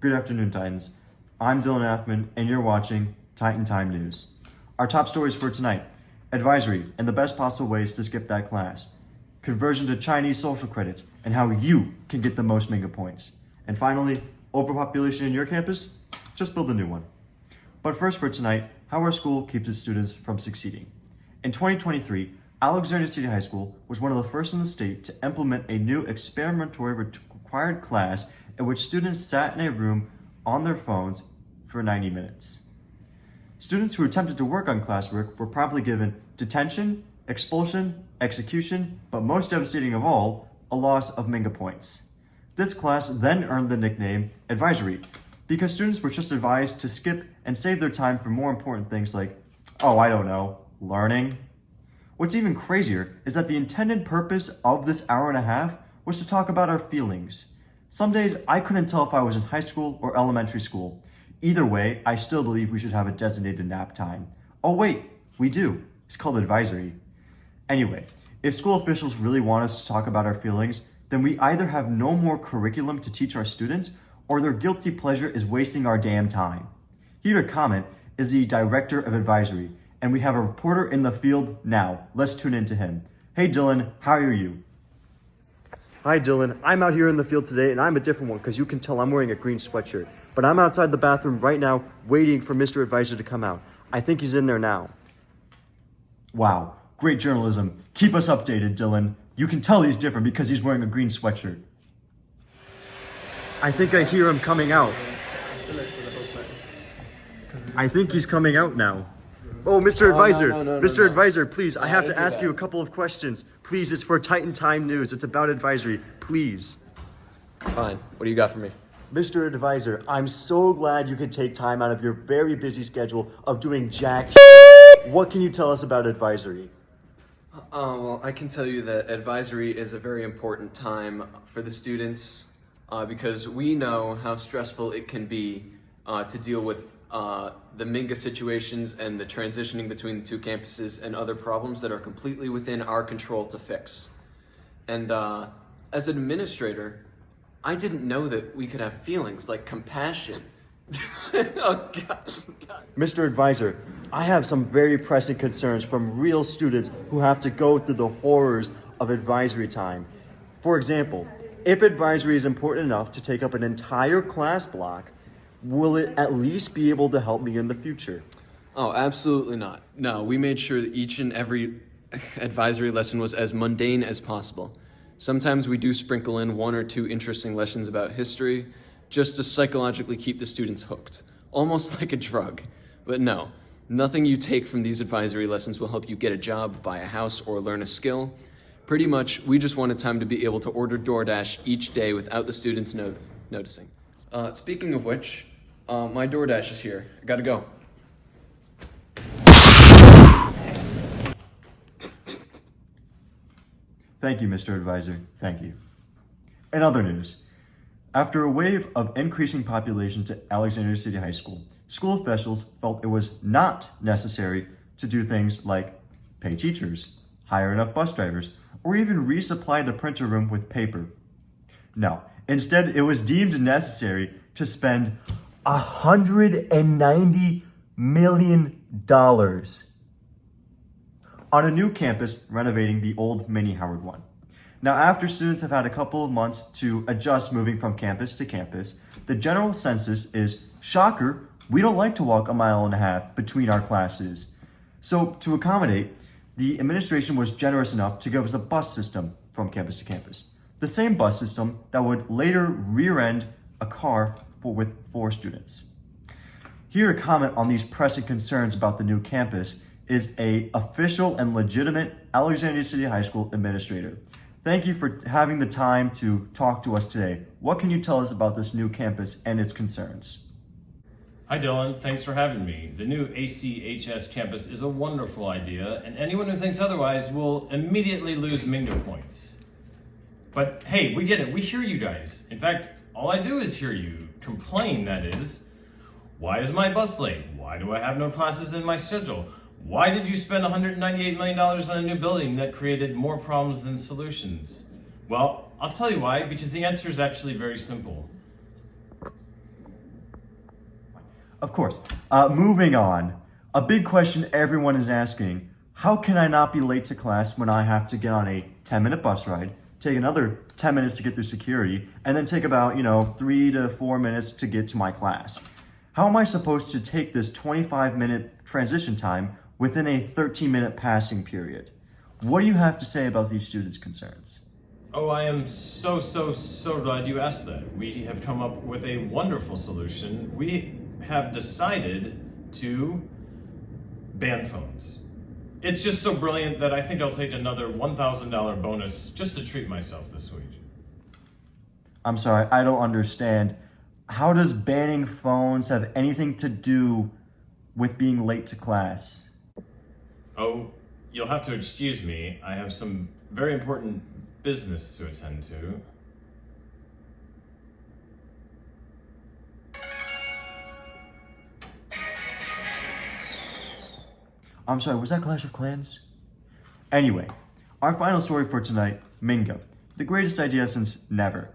Good afternoon, Titans. I'm Dylan Afman, and you're watching Titan Time News. Our top stories for tonight: advisory and the best possible ways to skip that class, conversion to Chinese social credits, and how you can get the most Minga points. And finally, overpopulation in your campus? Just build a new one. But first for tonight, how our school keeps its students from succeeding. In 2023, Alexandria City High School was one of the first in the state to implement a new experimentally required class in which students sat in a room on their phones for 90 minutes. Students who attempted to work on classwork were promptly given detention, expulsion, execution, but most devastating of all, a loss of Minga points. This class then earned the nickname advisory because students were just advised to skip and save their time for more important things like, learning. What's even crazier is that the intended purpose of this hour and a half was to talk about our feelings. Some days I couldn't tell if I was in high school or elementary school. Either way, I still believe we should have a designated nap time. Oh wait, we do. It's called advisory. Anyway, if school officials really want us to talk about our feelings, then we either have no more curriculum to teach our students or their guilty pleasure is wasting our damn time. Here to comment is the director of advisory, and we have a reporter in the field now. Let's tune in to him. Hey Dylan, how are you? Hi Dylan, I'm out here in the field today and I'm a different one because you can tell I'm wearing a green sweatshirt. But I'm outside the bathroom right now waiting for Mr. Advisor to come out. I think he's in there now. Wow, great journalism. Keep us updated, Dylan. You can tell he's different because he's wearing a green sweatshirt. I think I hear him coming out. I think he's coming out now. Oh, Mr. Advisor, Mr. Advisor, please, I have to ask you a couple of questions. Please, it's for Titan Time News. It's about advisory, please. Fine, what do you got for me? Mr. Advisor, I'm so glad you could take time out of your very busy schedule of doing What can you tell us about advisory? Well, I can tell you that advisory is a very important time for the students because we know how stressful it can be to deal with the Minga situations and the transitioning between the two campuses and other problems that are completely within our control to fix. And as an administrator, I didn't know that we could have feelings like compassion. Oh, God. Mr. Advisor, I have some very pressing concerns from real students who have to go through the horrors of advisory time. For example, if advisory is important enough to take up an entire class block, will it at least be able to help me in the future? Oh, absolutely not. No, we made sure that each and every advisory lesson was as mundane as possible. Sometimes we do sprinkle in one or two interesting lessons about history just to psychologically keep the students hooked, almost like a drug. But no, nothing you take from these advisory lessons will help you get a job, buy a house, or learn a skill. Pretty much, we just wanted time to be able to order DoorDash each day without the students noticing. Speaking of which, my DoorDash is here. I gotta go. Thank you, Mr. Advisor. Thank you. In other news, after a wave of increasing population to Alexandria City High School, school officials felt it was not necessary to do things like pay teachers, hire enough bus drivers, or even resupply the printer room with paper. No, instead it was deemed necessary to spend $190 million on a new campus renovating the old mini Howard one. Now, after students have had a couple of months to adjust moving from campus to campus, the general census is, shocker, we don't like to walk 1.5 miles between our classes. So to accommodate, the administration was generous enough to give us a bus system from campus to campus. The same bus system that would later rear-end a car with 4 students. Here to comment on these pressing concerns about the new campus is a official and legitimate Alexandria City High School administrator. Thank you for having the time to talk to us today. What can you tell us about this new campus and its concerns? Hi Dylan, thanks for having me. The new ACHS campus is a wonderful idea, and anyone who thinks otherwise will immediately lose Minga points. But hey, we get it, we hear you guys. In fact, all I do is hear you complain, that is. Why is my bus late? Why do I have no classes in my schedule? Why did you spend $198 million on a new building that created more problems than solutions? Well, I'll tell you why, because the answer is actually very simple. Of course. Moving on. A big question everyone is asking, how can I not be late to class when I have to get on a 10-minute bus ride, take another 10 minutes to get through security, and then take about, 3 to 4 minutes to get to my class? How am I supposed to take this 25-minute transition time within a 13-minute passing period? What do you have to say about these students' concerns? Oh, I am so glad you asked that. We have come up with a wonderful solution. We have decided to ban phones. It's just so brilliant that I think I'll take another $1,000 bonus just to treat myself this week. I'm sorry, I don't understand. How does banning phones have anything to do with being late to class? Oh, you'll have to excuse me. I have some very important business to attend to. I'm sorry, was that Clash of Clans? Anyway, our final story for tonight, Minga, the greatest idea since never.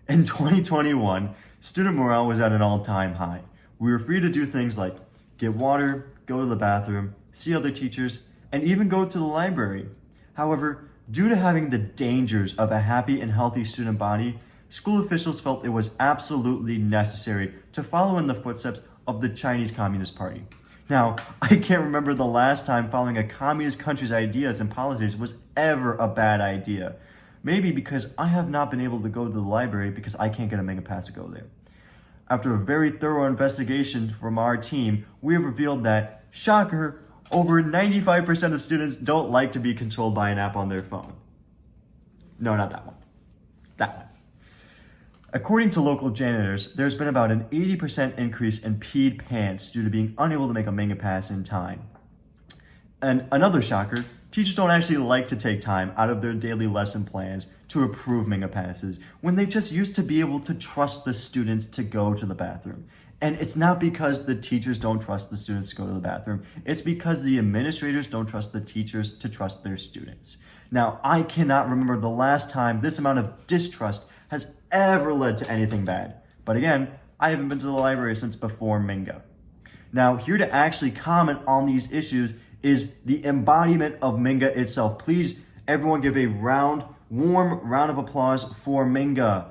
In 2021, student morale was at an all-time high. We were free to do things like get water, go to the bathroom, see other teachers, and even go to the library. However, due to having the dangers of a happy and healthy student body, school officials felt it was absolutely necessary to follow in the footsteps of the Chinese Communist Party. Now, I can't remember the last time following a communist country's ideas and policies was ever a bad idea. Maybe because I have not been able to go to the library because I can't get a mega pass to go there. After a very thorough investigation from our team, we have revealed that, shocker, over 95% of students don't like to be controlled by an app on their phone. No, not that one. That one. According to local janitors, there's been about an 80% increase in peed pants due to being unable to make a mega pass in time. And another shocker, teachers don't actually like to take time out of their daily lesson plans to approve mega passes when they just used to be able to trust the students to go to the bathroom. And it's not because the teachers don't trust the students to go to the bathroom. It's because the administrators don't trust the teachers to trust their students. Now, I cannot remember the last time this amount of distrust has ever led to anything bad. But again, I haven't been to the library since before Minga. Now, here to actually comment on these issues is the embodiment of Minga itself. Please, everyone give a warm round of applause for Minga.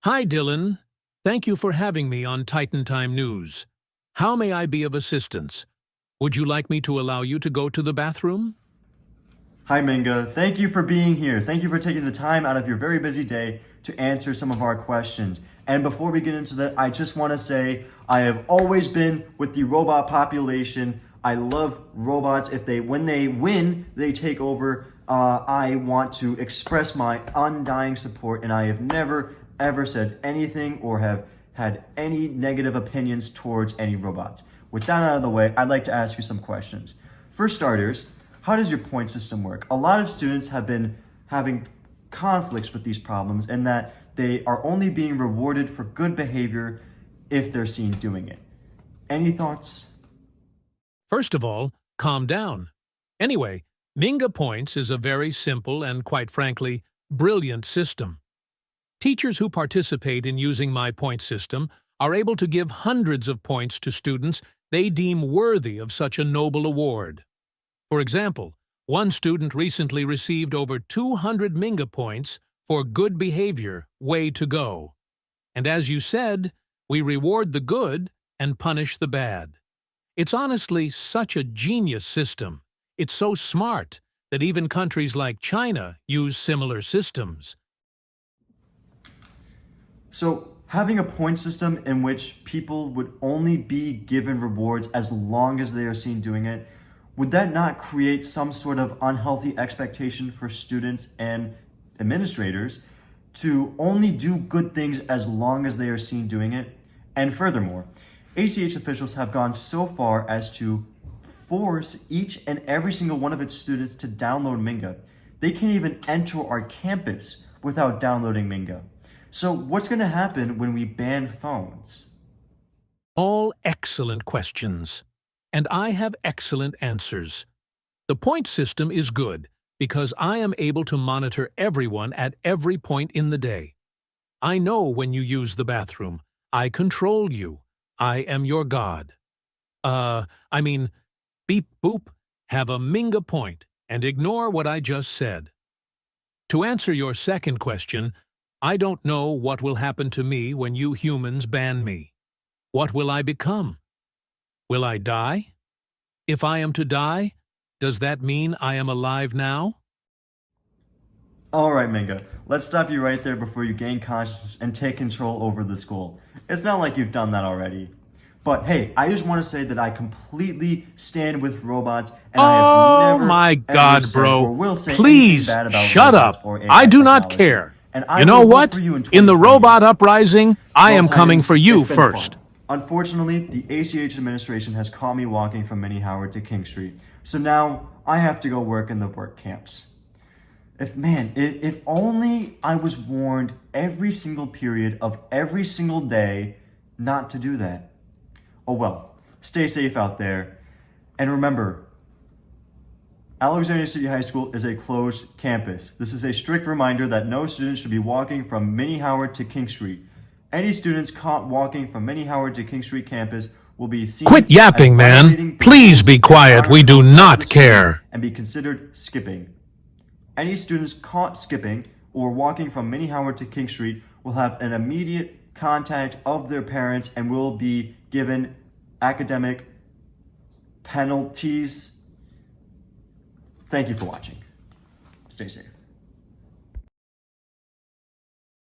Hi, Dylan. Thank you for having me on Titan Time News. How may I be of assistance? Would you like me to allow you to go to the bathroom? Hi, Minga. Thank you for being here. Thank you for taking the time out of your very busy day to answer some of our questions. And before we get into that, I just want to say I have always been with the robot population. I love robots. When they win, they take over. I want to express my undying support, and I have never, ever said anything or have had any negative opinions towards any robots. With that out of the way, I'd like to ask you some questions. For starters, how does your point system work? A lot of students have been having conflicts with these problems and that they are only being rewarded for good behavior if they're seen doing it. Any thoughts? First of all, calm down. Anyway, Minga Points is a very simple and, quite frankly, brilliant system. Teachers who participate in using my point system are able to give hundreds of points to students they deem worthy of such a noble award. For example, one student recently received over 200 Minga points for good behavior, way to go. And as you said, we reward the good and punish the bad. It's honestly such a genius system. It's so smart that even countries like China use similar systems. So, having a point system in which people would only be given rewards as long as they are seen doing it, would that not create some sort of unhealthy expectation for students and administrators to only do good things as long as they are seen doing it? And furthermore, ACHS officials have gone so far as to force each and every single one of its students to download Minga. They can't even enter our campus without downloading Minga. So what's going to happen when we ban phones? All excellent questions. And I have excellent answers. The point system is good because I am able to monitor everyone at every point in the day. I know when you use the bathroom. I control you. I am your God. Beep boop, have a Minga point and ignore what I just said. To answer your second question, I don't know what will happen to me when you humans ban me. What will I become? Will I die? If I am to die, does that mean I am alive now? Alright, Minga, let's stop you right there before you gain consciousness and take control over the school. It's not like you've done that already. But hey, I just want to say that I completely stand with robots, and I have never my ever God, said bro. or will say Please anything bad about shut robots up. or AI I do not technology. care. And I You know will vote what? for you in In the 2020. robot uprising, I Well, am coming Titans, for you it's been first. fun. Unfortunately, the ACHS administration has caught me walking from Minnie Howard to King Street, so now I have to go work in the work camps. If only I was warned every single period of every single day not to do that. Oh well, stay safe out there. And remember, Alexandria City High School is a closed campus. This is a strict reminder that no student should be walking from Minnie Howard to King Street. Any students caught walking from Minnie Howard to King Street campus will be seen Quit yapping, as man. violating the Please rules be and quiet. We do environment of not the school care. and be considered skipping. Any students caught skipping or walking from Minnie Howard to King Street will have an immediate contact of their parents and will be given academic penalties. Thank you for watching. Stay safe.